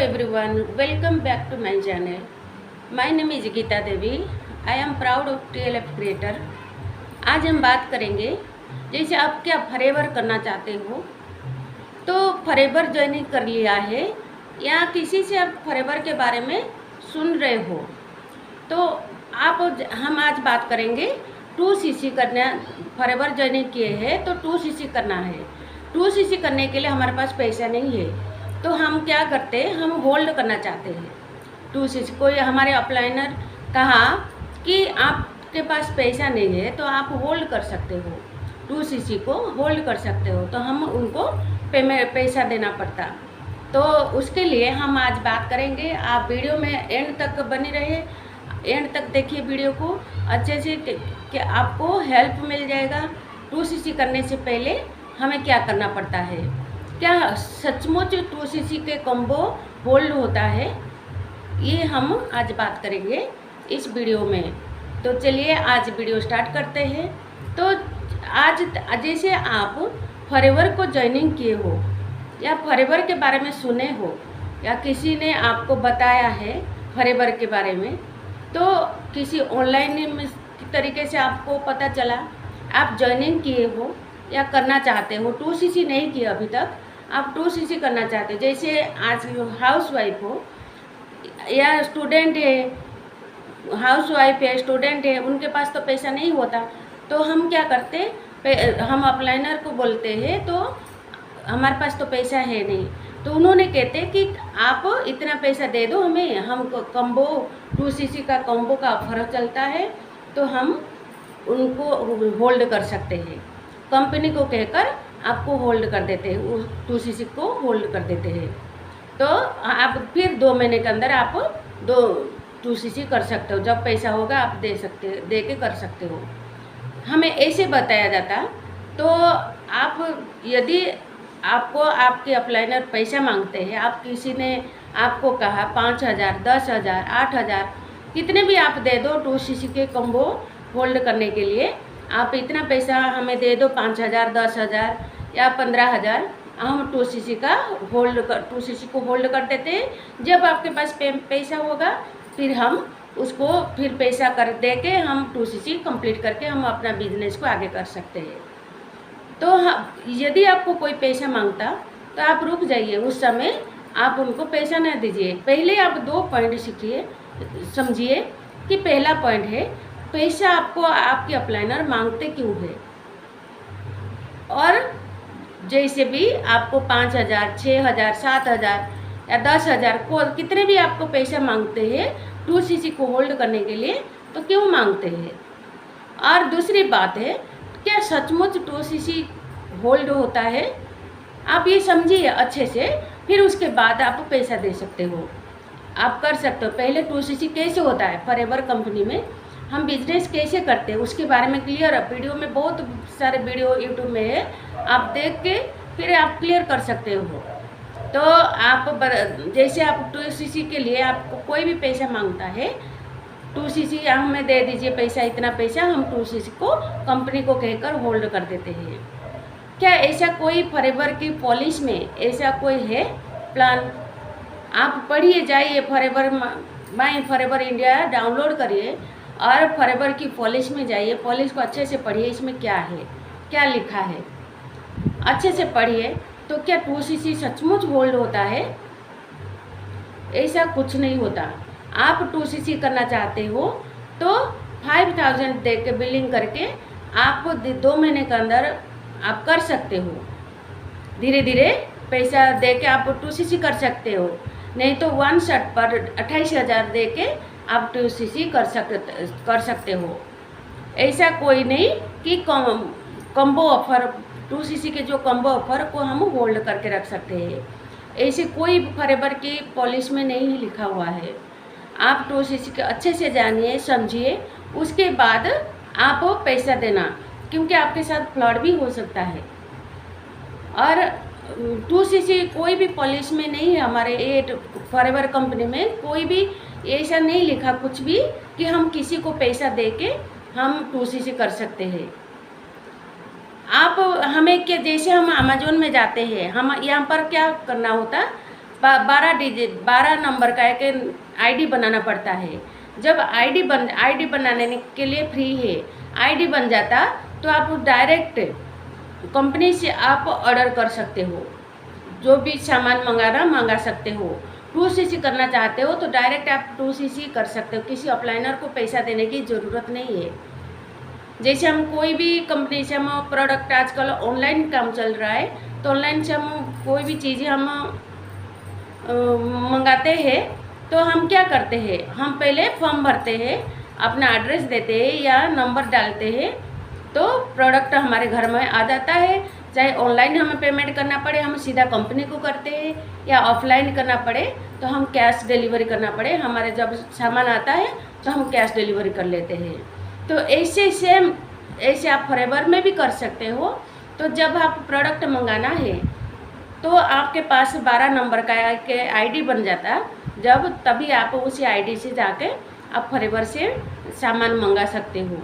everyone, welcome back to my channel. My name is Gita Devi. I am proud of TLF creator. आज हम बात करेंगे, जैसे आप क्या फॉरएवर करना चाहते हो तो फॉरएवर ज्वाइनिंग कर लिया है या किसी से आप फॉरएवर के बारे में सुन रहे हो तो हम आज बात करेंगे 2cc करना। फॉरएवर ज्वाइनिंग किए हैं तो 2cc करना है। 2cc करने के लिए हमारे पास पैसा नहीं है तो हम क्या करते हैं, हम होल्ड करना चाहते हैं 2cc। कोई हमारे अपलाइनर कहा कि आपके पास पैसा नहीं है तो आप होल्ड कर सकते हो, 2cc को होल्ड कर सकते हो, तो हम उनको पैसा देना पड़ता। तो उसके लिए हम आज बात करेंगे। आप वीडियो में एंड तक बने रहे, एंड तक देखिए वीडियो को अच्छे से कि आपको हेल्प मिल जाएगा। 2cc करने से पहले हमें क्या करना पड़ता है, क्या सचमुच 2cc के कॉम्बो होल्ड होता है, ये हम आज बात करेंगे इस वीडियो में। तो चलिए आज वीडियो स्टार्ट करते हैं। तो आज जैसे आप फॉरएवर को ज्वाइनिंग किए हो या फॉरएवर के बारे में सुने हो या किसी ने आपको बताया है फॉरएवर के बारे में, तो किसी ऑनलाइन तरीके से आपको पता चला, आप ज्वाइनिंग किए हो या करना चाहते हो, 2cc नहीं किया अभी तक, आप 2cc करना चाहते हो। जैसे आज हाउस वाइफ हो या स्टूडेंट है, हाउस वाइफ है, स्टूडेंट है, उनके पास तो पैसा नहीं होता तो हम क्या करते, हम अपलाइनर को बोलते हैं तो हमारे पास तो पैसा है नहीं, तो उन्होंने कहते कि आप इतना पैसा दे दो हमें, हमको कॉम्बो 2cc का कॉम्बो का ऑफर चलता है तो हम उनको होल्ड कर सकते हैं। कंपनी को कहकर आपको होल्ड कर देते हैं, 2cc को होल्ड कर देते हैं। तो आप फिर 2 महीने के अंदर आप 2cc कर सकते हो, जब पैसा होगा आप दे के कर सकते हो। हमें ऐसे बताया जाता। तो आप यदि आपको आपके अपलाइनर पैसा मांगते हैं, आप किसी ने आपको कहा 5,000, 10,000, 8,000, कितने भी आप दे दो 2cc के कॉम्बो होल्ड करने के लिए, आप इतना पैसा हमें दे दो 5,000, 10,000 या 15,000, हम 2cc को होल्ड कर देते हैं। जब आपके पास पैसा होगा फिर हम उसको फिर पैसा कर दे के हम 2cc कंप्लीट करके हम अपना बिजनेस को आगे कर सकते हैं। तो यदि आपको कोई पैसा मांगता तो आप रुक जाइए, उस समय आप उनको पैसा न दीजिए। पहले आप 2 पॉइंट सीखिए, समझिए कि पहला पॉइंट है पैसा आपको आपके अपलाइनर मांगते क्यों है। और जैसे भी आपको 5,000, 6,000, 7,000 या 10,000 को कितने भी आपको पैसा मांगते हैं 2cc को होल्ड करने के लिए, तो क्यों मांगते हैं। और दूसरी बात है, क्या सचमुच 2cc होल्ड होता है, आप ये समझिए अच्छे से, फिर उसके बाद आप पैसा दे सकते हो, आप कर सकते हो। पहले 2cc कैसे होता है फॉरएवर कंपनी में, हम बिजनेस कैसे करते हैं उसके बारे में क्लियर वीडियो में, बहुत सारे वीडियो यूट्यूब में है, आप देख के फिर आप क्लियर कर सकते हो। तो आप जैसे आप 2cc के लिए आपको कोई भी पैसा मांगता है, 2cc हमें दे दीजिए पैसा, इतना पैसा, हम 2cc को कंपनी को कहकर होल्ड कर देते हैं। क्या ऐसा कोई फॉरएवर की पॉलिसी में ऐसा कोई है प्लान? आप पढ़िए, जाइए फॉरएवर माई फॉरएवर इंडिया डाउनलोड करिए और फॉरएवर की पॉलिसी में जाइए, पॉलिसी को अच्छे से पढ़िए, इसमें क्या है, क्या लिखा है, अच्छे से पढ़िए। तो क्या 2cc सचमुच होल्ड होता है? ऐसा कुछ नहीं होता। आप 2cc करना चाहते हो तो 5,000 दे के बिलिंग करके आप 2 महीने के अंदर आप कर सकते हो। धीरे धीरे पैसा दे के आप 2cc कर सकते हो, नहीं तो 1 शॉट पर 28,000 दे के आप 2cc कर सकते हो। ऐसा कोई नहीं कि कॉम्बो ऑफर 2cc के जो कॉम्बो ऑफर को हम होल्ड करके रख सकते हैं, ऐसे कोई फॉरएवर की पॉलिसी में नहीं लिखा हुआ है। आप 2cc के अच्छे से जानिए, समझिए, उसके बाद आप पैसा देना, क्योंकि आपके साथ फ्रॉड भी हो सकता है। और 2cc कोई भी पॉलिसी में नहीं है, हमारे फॉरएवर कंपनी में कोई भी ऐसा नहीं लिखा कुछ भी कि हम किसी को पैसा दे के हम 2cc कर सकते हैं। आप हमें, के जैसे हम अमेजोन में जाते हैं, हम यहाँ पर क्या करना होता, 12 नंबर का एक आईडी बनाना पड़ता है। जब आईडी बनाने के लिए फ्री है, आईडी बन जाता तो आप डायरेक्ट कंपनी से आप ऑर्डर कर सकते हो, जो भी सामान मंगा सकते हो। 2cc करना चाहते हो तो डायरेक्ट आप 2cc कर सकते हो, किसी ऑफलाइनर को पैसा देने की ज़रूरत नहीं है। जैसे हम कोई भी कंपनी से हम प्रोडक्ट, आजकल ऑनलाइन काम चल रहा है, तो ऑनलाइन से हम कोई भी चीज़ें हम मंगाते हैं तो हम क्या करते हैं, हम पहले फॉर्म भरते हैं, अपना एड्रेस देते हैं या नंबर डालते हैं, तो प्रोडक्ट हमारे घर में आ जाता है। चाहे ऑनलाइन हमें पेमेंट करना पड़े, हम सीधा कंपनी को करते हैं, या ऑफलाइन करना पड़े तो हम कैश डिलीवरी करना पड़े, हमारे जब सामान आता है तो हम कैश डिलीवरी कर लेते हैं। तो ऐसे आप फॉरएवर में भी कर सकते हो। तो जब आप प्रोडक्ट मंगाना है तो आपके पास 12 नंबर का आईडी बन जाता, जब तभी आप उसी आईडी से जाके आप फॉरएवर से सामान मंगा सकते हो।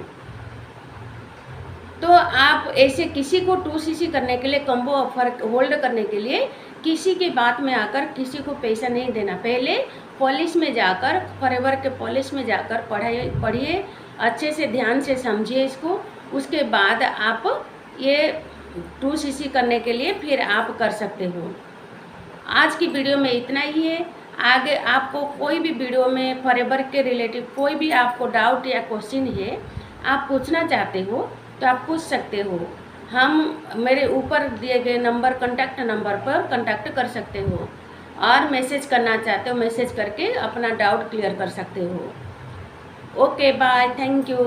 तो आप ऐसे किसी को 2cc करने के लिए, कम्बो ऑफर होल्ड करने के लिए किसी की बात में आकर किसी को पैसा नहीं देना। पहले पॉलिश में जाकर, फॉरएवर के पॉलिश में जाकर पढ़िए, अच्छे से ध्यान से समझिए इसको। उसके बाद आप ये 2cc करने के लिए फिर आप कर सकते हो। आज की वीडियो में इतना ही है। आगे आपको कोई भी वीडियो में फॉरएवर के रिलेटिव कोई भी आपको डाउट या क्वेश्चन है, आप पूछना चाहते हो तो आप पूछ सकते हो। हम मेरे ऊपर दिए गए नंबर, कॉन्टैक्ट नंबर पर कॉन्टैक्ट कर सकते हो, और मैसेज करना चाहते हो मैसेज करके अपना डाउट क्लियर कर सकते हो। Okay bye, thank you.